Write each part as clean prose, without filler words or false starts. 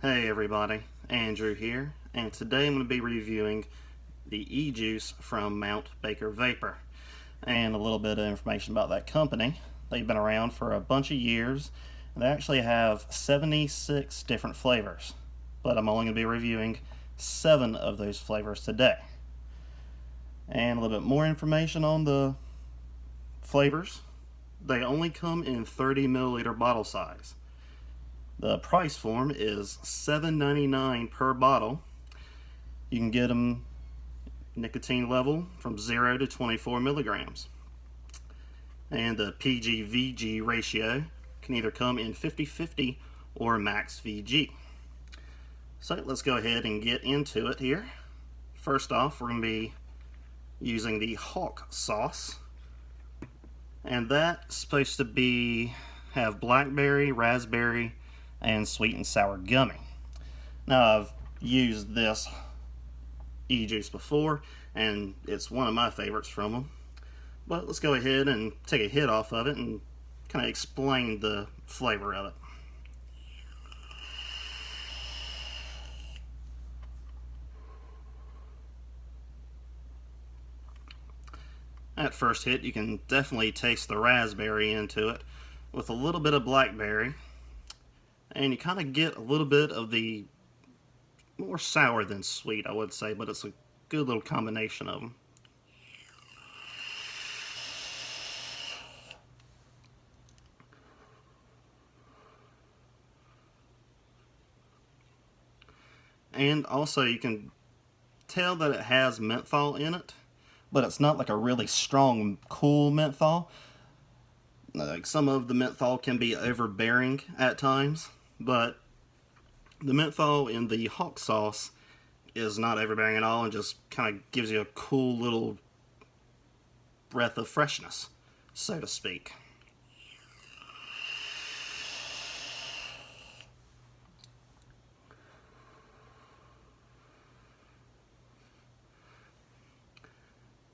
Hey everybody, Andrew here, and today I'm going to be reviewing the e-juice from Mount Baker Vapor and a little bit of information about that company. They've been around for a bunch of years and they actually have 76 different flavors, but I'm only going to be reviewing 7 of those flavors today. And a little bit more information on the flavors. They only come in 30 milliliter bottle size. The price form is $7.99 per bottle. You can get them nicotine level from 0 to 24 milligrams. And the PG-VG ratio can either come in 50-50 or max VG. So let's go ahead and get into it here. First off, we're going to be using the Hawk sauce. And that's supposed to have blackberry, raspberry, and sweet and sour gummy. Now I've used this e-juice before and it's one of my favorites from them, but let's go ahead and take a hit off of it and kind of explain the flavor of it. At first hit you can definitely taste the raspberry into it with a little bit of blackberry, and you kind of get a little bit of the more sour than sweet, I would say, but it's a good little combination of them. And also you can tell that it has menthol in it, but it's not like a really strong, cool menthol. Like some of the menthol can be overbearing at times, but the menthol in the Hawk sauce is not overbearing at all and just kind of gives you a cool little breath of freshness, so to speak.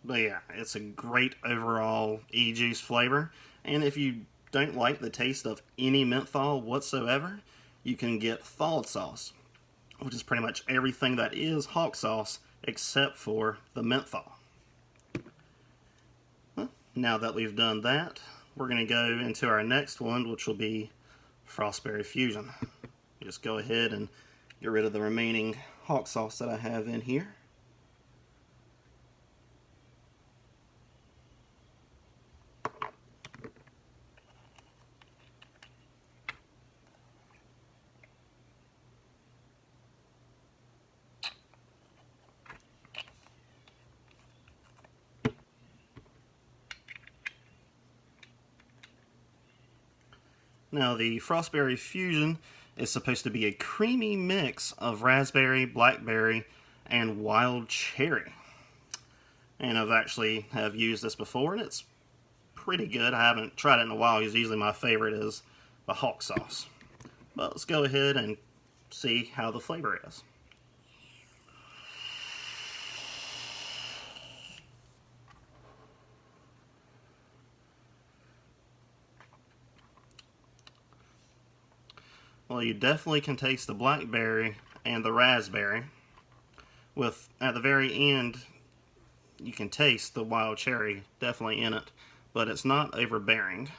But yeah, it's a great overall e-juice flavor, and if you don't like the taste of any menthol whatsoever, you can get thawed sauce, which is pretty much everything that is Hawk sauce except for the menthol. Well, now that we've done that, we're going to go into our next one, which will be Frostberry Fusion. Just go ahead and get rid of the remaining Hawk sauce that I have in here. Now, the Frostberry Fusion is supposed to be a creamy mix of raspberry, blackberry, and wild cherry. And I've actually have used this before, and it's pretty good. I haven't tried it in a while because usually my favorite is the Hawk sauce. But let's go ahead and see how the flavor is. Well, you definitely can taste the blackberry and the raspberry. With at the very end, you can taste the wild cherry definitely in it, but it's not overbearing.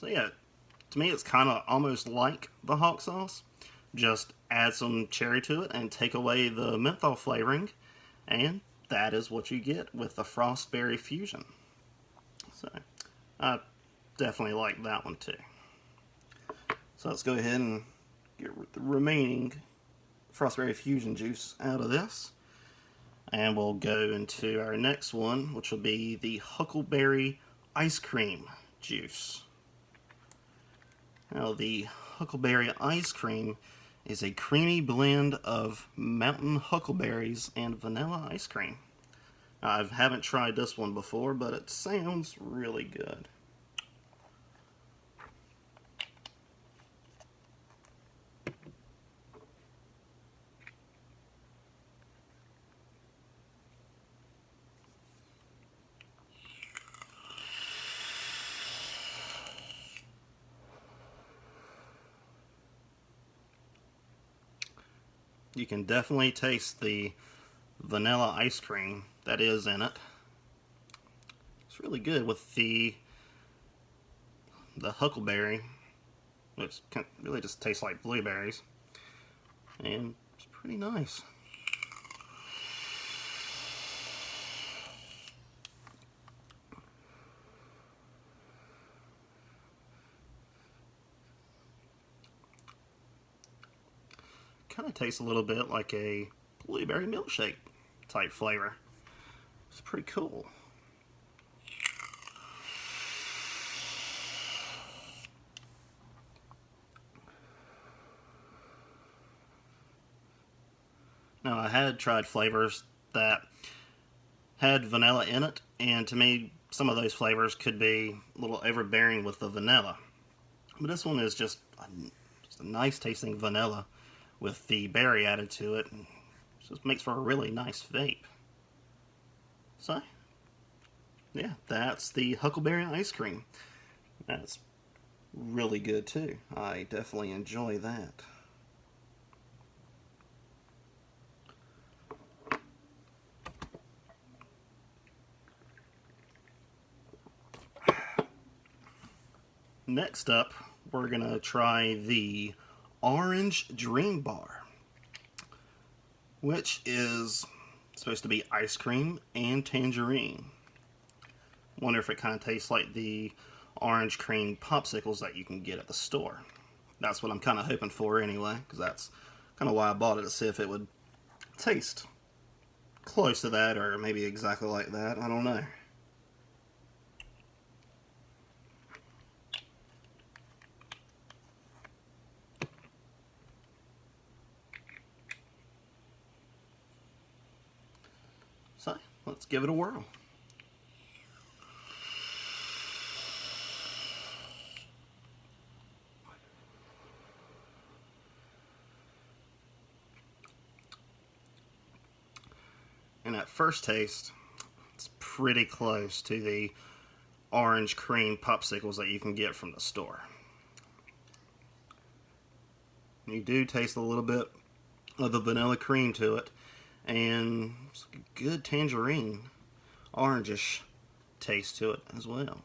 So yeah, to me it's kind of almost like the Hawk sauce. Just add some cherry to it and take away the menthol flavoring, and that is what you get with the Frostberry Fusion. So I definitely like that one too. So let's go ahead and get the remaining Frostberry Fusion juice out of this, and we'll go into our next one, which will be the Huckleberry Ice Cream juice. Now, the Huckleberry Ice Cream is a creamy blend of mountain huckleberries and vanilla ice cream. I haven't tried this one before, but it sounds really good. you can definitely taste the vanilla ice cream that is in it. It's really good with the huckleberry, which really just tastes like blueberries, and it's pretty nice. Kind of tastes a little bit like a blueberry milkshake type flavor. It's pretty cool. Now, I had tried flavors that had vanilla in it, and to me, some of those flavors could be a little overbearing with the vanilla. But this one is just a nice tasting vanilla with the berry added to it. And it just makes for a really nice vape. So, yeah, that's the huckleberry ice cream. That's really good too. I definitely enjoy that. Next up, we're gonna try the Orange Dream Bar, which is supposed to be ice cream and tangerine. Wonder if it kind of tastes like the orange cream popsicles that you can get at the store. That's what I'm kind of hoping for anyway, because that's kind of why I bought it, to see if it would taste close to that or maybe exactly like that. I don't know. So, let's give it a whirl. And at first taste, it's pretty close to the orange cream popsicles that you can get from the store. You do taste a little bit of the vanilla cream to it, and it's a good tangerine, orangish taste to it as well.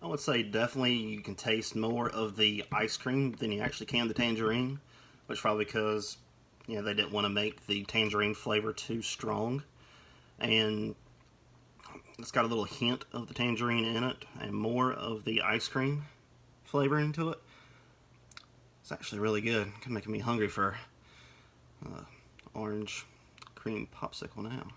I would say definitely you can taste more of the ice cream than you actually can the tangerine, which probably because they didn't want to make the tangerine flavor too strong, and it's got a little hint of the tangerine in it and more of the ice cream flavor into it. It's actually really good. Kind of making me hungry for orange cream popsicle now.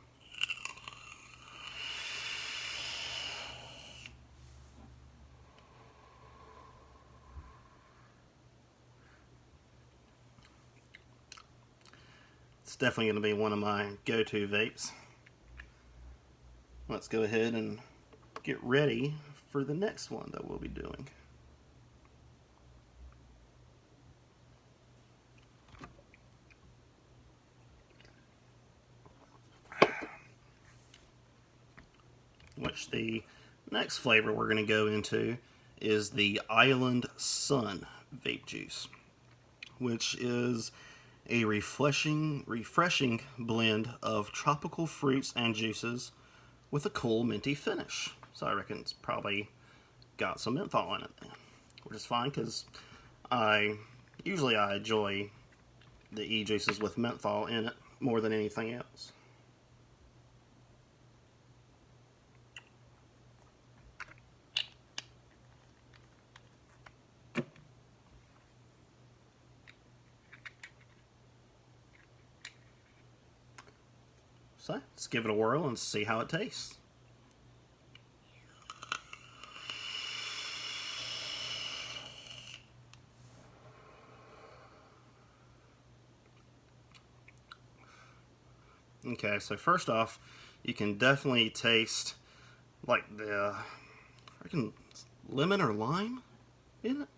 It's definitely going to be one of my go-to vapes. Let's go ahead and get ready for the next one that we'll be doing. Which the next flavor we're going to go into is the Island Sun vape juice, which is a refreshing blend of tropical fruits and juices with a cool minty finish. So I reckon it's probably got some menthol in it, which is fine because I enjoy the e-juices with menthol in it more than anything else. So let's give it a whirl and see how it tastes. Okay, so first off, you can definitely taste like the lemon or lime in it.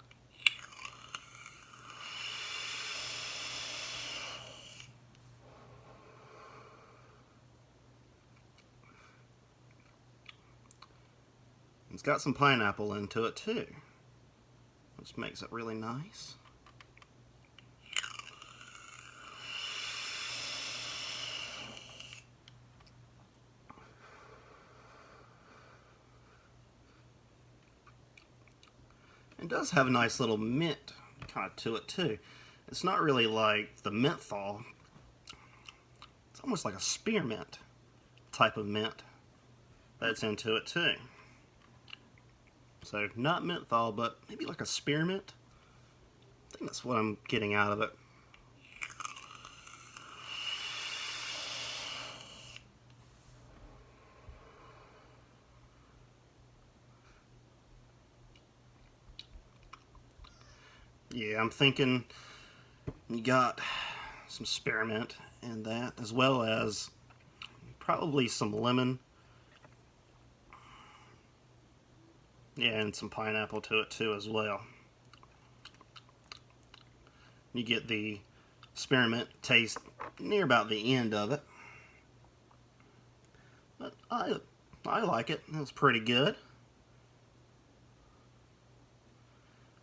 got some pineapple into it too, which makes it really nice. It does have a nice little mint kind of to it too. It's not really like the menthol. It's almost like a spearmint type of mint that's into it too. So not menthol, but maybe like a spearmint. I think that's what I'm getting out of it. Yeah, I'm thinking you got some spearmint in that, as well as probably some lemon. Yeah, and some pineapple to it too as well. You get the spearmint taste near about the end of it. But I like it. It's pretty good.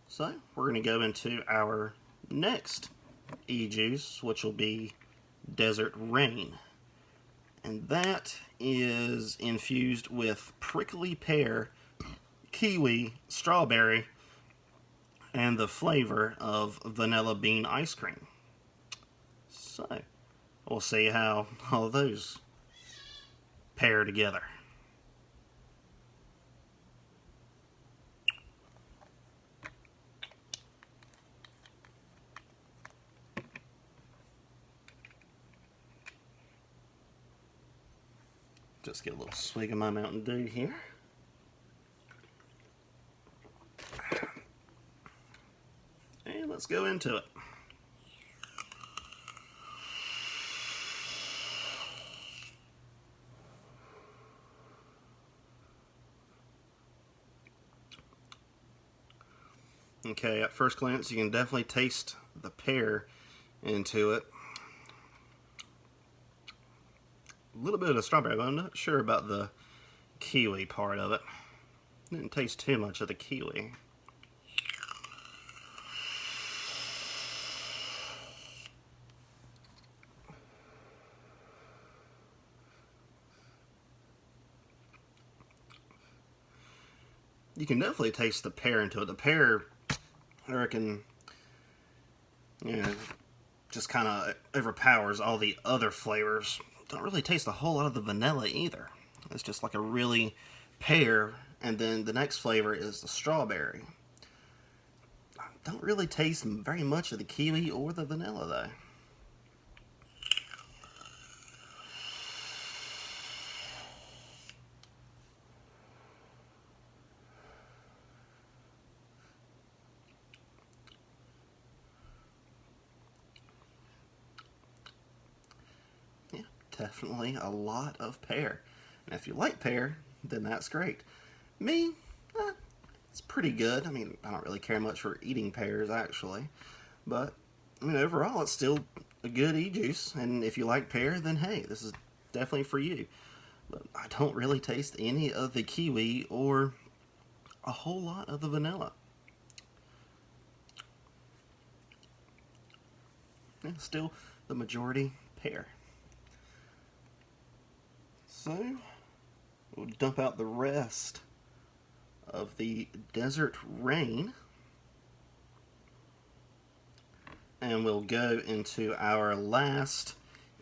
So we're going to go into our next e-juice, which will be Desert Rain. And that is infused with prickly pear, kiwi, strawberry, and the flavor of vanilla bean ice cream. So we'll see how all of those pair together. Just get a little swig of my Mountain Dew here. And let's go into it. Okay, at first glance you can definitely taste the pear into it. A little bit of the strawberry, but I'm not sure about the kiwi part of it. Didn't taste too much of the kiwi. You can definitely taste the pear into it. The pear, I reckon, just kind of overpowers all the other flavors. Don't really taste a whole lot of the vanilla either. It's just like a really pear, and then the next flavor is the strawberry. I don't really taste very much of the kiwi or the vanilla though. Definitely a lot of pear. And if you like pear, then that's great. Me, it's pretty good. I mean, I don't really care much for eating pears, actually. But, I mean, overall, it's still a good e-juice. And if you like pear, then hey, this is definitely for you. But I don't really taste any of the kiwi or a whole lot of the vanilla. And still the majority pear. So, we'll dump out the rest of the Desert Rain. And we'll go into our last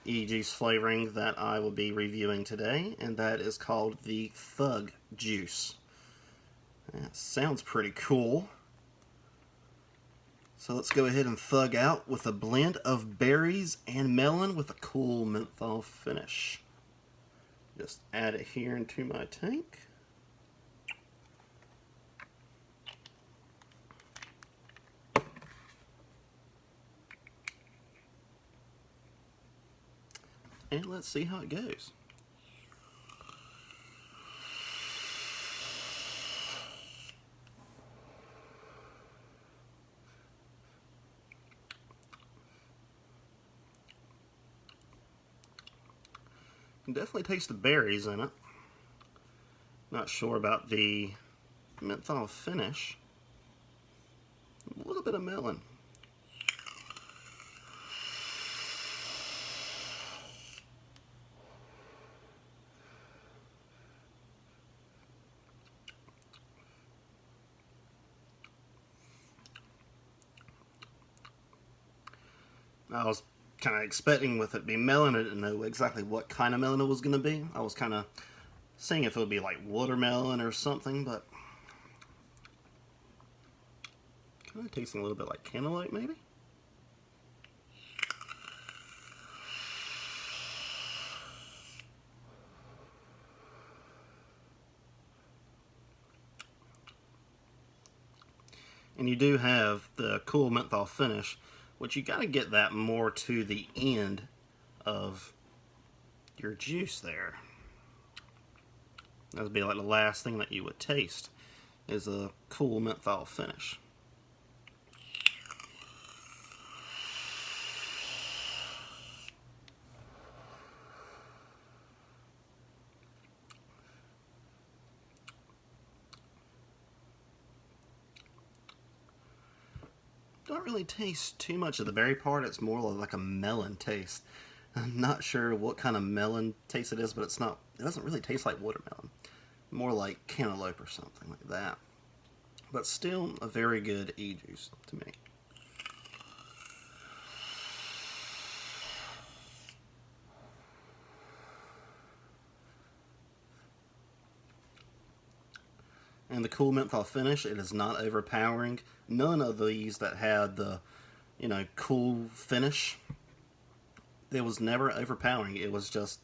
e-juice flavoring that I will be reviewing today, and that is called the Thug Juice. That sounds pretty cool. So let's go ahead and thug out with a blend of berries and melon with a cool menthol finish. Just add it here into my tank. And let's see how it goes. You can definitely taste the berries in it. Not sure about the menthol finish. A little bit of melon. I was kind of expecting with it being melon, I didn't know exactly what kind of melon it was going to be. I was kind of seeing if it would be like watermelon or something, but kind of tasting a little bit like cantaloupe maybe. And you do have the cool menthol finish, which you got to get that more to the end of your juice there. That would be like the last thing that you would taste is a cool menthol finish. Don't really taste too much of the berry part. It's more like a melon taste. I'm not sure what kind of melon taste it is, but it doesn't really taste like watermelon. More like cantaloupe or something like that. But still a very good e-juice to me. And the cool menthol finish, it is not overpowering. None of these that had the, cool finish, it was never overpowering. It was just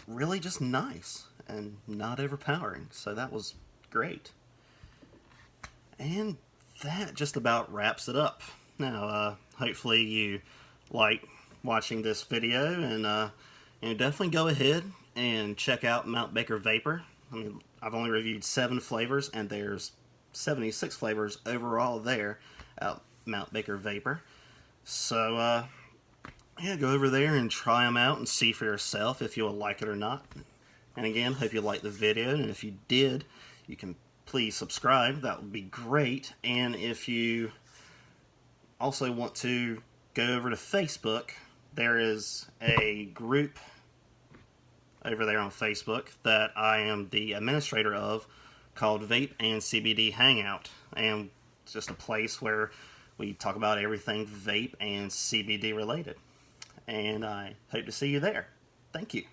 really just nice and not overpowering. So that was great. And that just about wraps it up. Now, hopefully you like watching this video, and definitely go ahead and check out Mount Baker Vapor. I mean, I've only reviewed 7 flavors, and there's 76 flavors overall there at Mount Baker Vapor. So, yeah, go over there and try them out and see for yourself if you'll like it or not. And again, hope you liked the video, and if you did, you can please subscribe. That would be great. And if you also want to go over to Facebook, there is a group over there on Facebook that I am the administrator of called Vape and CBD Hangout. And it's just a place where we talk about everything vape and CBD related. And I hope to see you there. Thank you.